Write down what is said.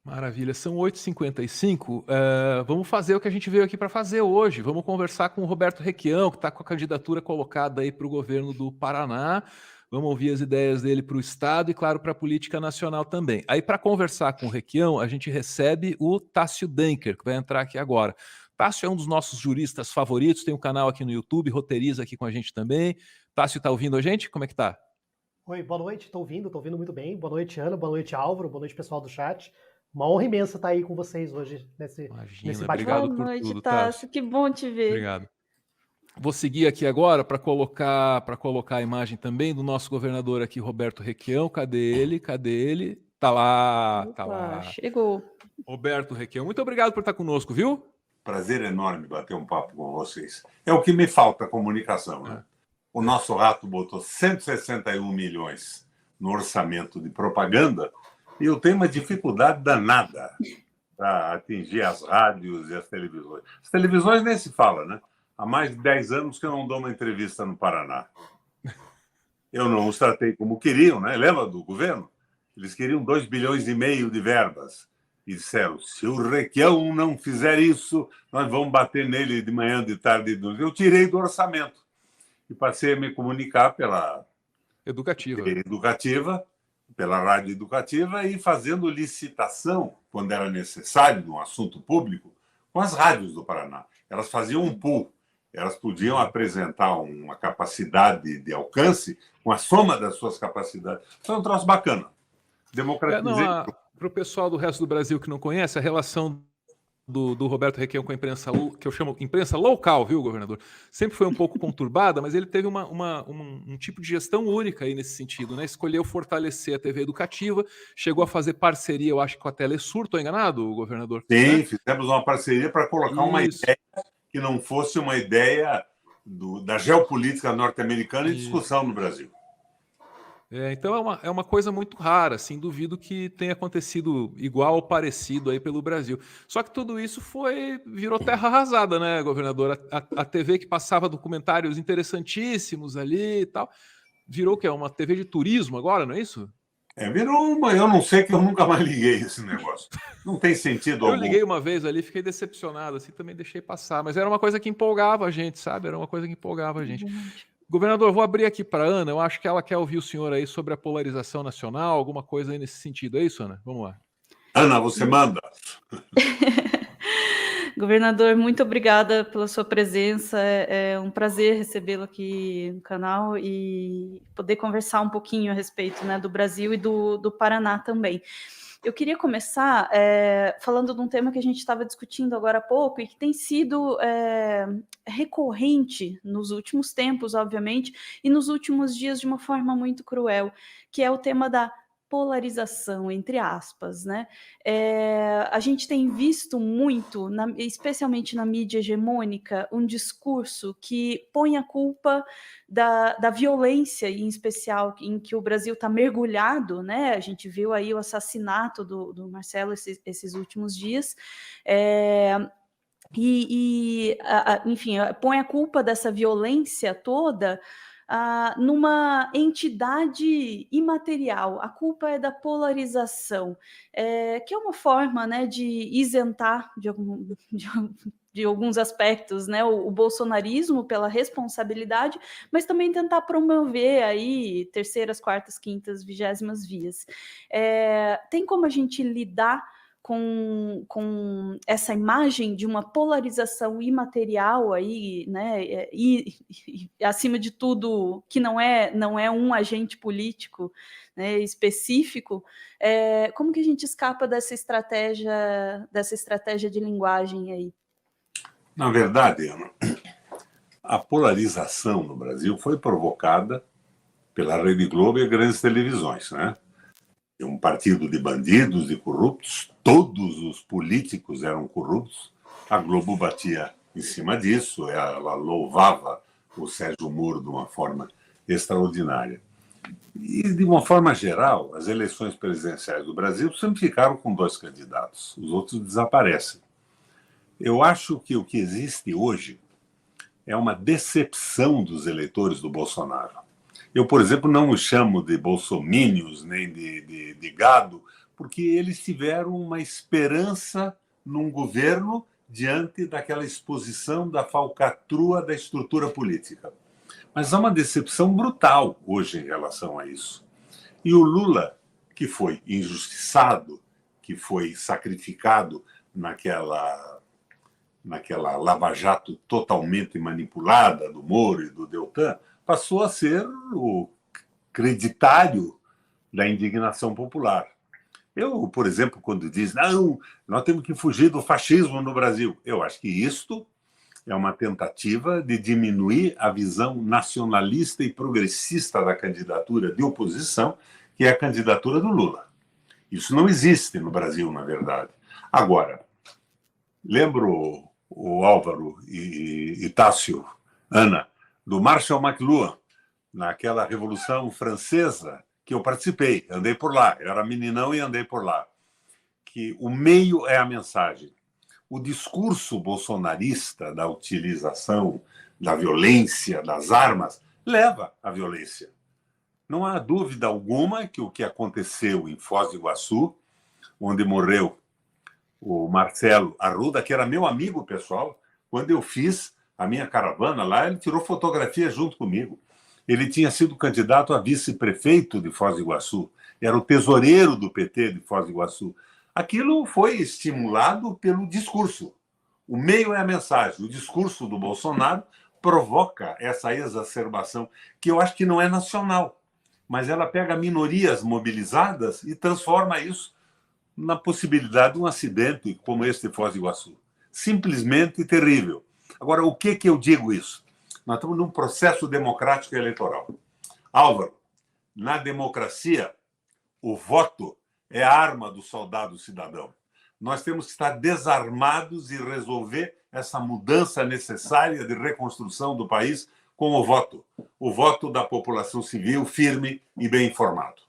Maravilha, são 8h55. Vamos fazer o que a gente veio aqui para fazer hoje. Vamos conversar com o Roberto Requião, que está com a candidatura colocada aí para o governo do Paraná. Vamos ouvir as ideias dele para o Estado e, claro, para a política nacional também. Aí, para conversar com o Requião, a gente recebe o Tássio Denker, que vai entrar aqui agora. Tássio é um dos nossos juristas favoritos, tem um canal aqui no YouTube, roteiriza aqui com a gente também. Tássio, está ouvindo a gente? Como é que tá? Oi, boa noite, tô ouvindo muito bem. Boa noite, Ana, boa noite, Álvaro, boa noite, pessoal do chat. Uma honra imensa estar aí com vocês hoje nesse Imagina, bate-papo. obrigado Boa por noite, tudo, Tássio. Tássio. Que bom te ver. Obrigado. Vou seguir aqui agora para colocar a imagem também do nosso governador aqui, Roberto Requião. Cadê ele? Cadê ele? Tá lá, tá Opa, lá. chegou. Roberto Requião, muito obrigado por estar conosco, viu? Prazer enorme bater um papo com vocês. É o que me falta, comunicação, né? O nosso rato botou 161 milhões no orçamento de propaganda e eu tenho uma dificuldade danada para atingir as rádios e as televisões. As televisões nem se fala, né? Há mais de 10 anos que eu não dou uma entrevista no Paraná. Eu não os tratei como queriam, né? Lembra do governo? Eles queriam 2,5 bilhões de verbas. E disseram, se o Requião não fizer isso, nós vamos bater nele de manhã, de tarde e de noite. Eu tirei do orçamento e passei a me comunicar pela Educativa. pela rádio educativa e fazendo licitação, quando era necessário, num assunto público, com as rádios do Paraná. Elas faziam um pool. Elas podiam apresentar uma capacidade de alcance com a soma das suas capacidades. Foi um troço bacana. Democratizei. Para o pessoal do resto do Brasil que não conhece, a relação do Roberto Requião com a imprensa, que eu chamo imprensa local, viu, governador? Sempre foi um pouco conturbada, mas ele teve um tipo de gestão única aí nesse sentido, né? Escolheu fortalecer a TV educativa, chegou a fazer parceria, eu acho que com a Telesur, estou enganado, governador? Sim, né? Fizemos uma parceria para colocar uma ideia que não fosse uma ideia da geopolítica norte-americana em discussão no Brasil. Então é uma coisa muito rara, assim, duvido que tenha acontecido igual ou parecido aí pelo Brasil. Só que tudo isso virou terra arrasada, né, governador? A TV que passava documentários interessantíssimos ali e tal, virou o quê? Uma TV de turismo agora, não é isso? Virou uma, eu não sei que eu nunca mais liguei esse negócio. Não tem sentido algum. Eu liguei uma vez ali, fiquei decepcionado, assim, também deixei passar, mas era uma coisa que empolgava a gente, sabe? Era uma coisa que empolgava a gente. Governador, vou abrir aqui para a Ana. Eu acho que ela quer ouvir o senhor aí sobre a polarização nacional, alguma coisa aí nesse sentido. É isso, Ana? Vamos lá. Ana, você manda. Governador, muito obrigada pela sua presença. É um prazer recebê-lo aqui no canal e poder conversar um pouquinho a respeito, né, do Brasil e do Paraná também. Eu queria começar falando de um tema que a gente estava discutindo agora há pouco e que tem sido recorrente nos últimos tempos, obviamente, e nos últimos dias de uma forma muito cruel, que é o tema da polarização, entre aspas, né? A gente tem visto muito, especialmente na mídia hegemônica, um discurso que põe a culpa da violência, em especial, em que o Brasil está mergulhado, né? A gente viu aí o assassinato do Marcelo esses últimos dias, enfim, põe a culpa dessa violência toda numa entidade imaterial. A culpa é da polarização, que é uma forma, né, de isentar de alguns aspectos, né, o bolsonarismo pela responsabilidade, mas também tentar promover aí terceiras, quartas, quintas, 20º vias. Tem como a gente lidar com essa imagem de uma polarização imaterial aí, né, e acima de tudo que não é um agente político, né, específico, como que a gente escapa dessa estratégia de linguagem aí? Na verdade, Ana, a polarização no Brasil foi provocada pela Rede Globo e grandes televisões, né? Um partido de bandidos e corruptos, todos os políticos eram corruptos. A Globo batia em cima disso, ela louvava o Sérgio Moro de uma forma extraordinária. E, de uma forma geral, as eleições presidenciais do Brasil sempre ficaram com 2 candidatos, os outros desaparecem. Eu acho que o que existe hoje é uma decepção dos eleitores do Bolsonaro. Eu, por exemplo, não os chamo de bolsomínios nem de gado, porque eles tiveram uma esperança num governo diante daquela exposição da falcatrua da estrutura política. Mas há uma decepção brutal hoje em relação a isso. E o Lula, que foi injustiçado, que foi sacrificado naquela lava-jato totalmente manipulada do Moro e do Deltan, passou a ser o creditário da indignação popular. Eu, por exemplo, quando diz, não, nós temos que fugir do fascismo no Brasil, eu acho que isto é uma tentativa de diminuir a visão nacionalista e progressista da candidatura de oposição, que é a candidatura do Lula. Isso não existe no Brasil, na verdade. Agora, lembro o Álvaro e Tássio, Ana, do Marshall McLuhan, naquela Revolução Francesa, que eu participei, andei por lá, eu era meninão e andei por lá, que o meio é a mensagem. O discurso bolsonarista da utilização da violência, das armas, leva à violência. Não há dúvida alguma que o que aconteceu em Foz do Iguaçu, onde morreu o Marcelo Arruda, que era meu amigo pessoal, quando eu fiz a minha caravana lá, ele tirou fotografia junto comigo. Ele tinha sido candidato a vice-prefeito de Foz do Iguaçu, era o tesoureiro do PT de Foz do Iguaçu. Aquilo foi estimulado pelo discurso. O meio é a mensagem. O discurso do Bolsonaro provoca essa exacerbação, que eu acho que não é nacional, mas ela pega minorias mobilizadas e transforma isso na possibilidade de um acidente como esse de Foz do Iguaçu. Simplesmente terrível. Agora, o que eu digo isso? Nós estamos num processo democrático e eleitoral. Álvaro, na democracia, o voto é a arma do soldado cidadão. Nós temos que estar desarmados e resolver essa mudança necessária de reconstrução do país com o voto da população civil firme e bem informado.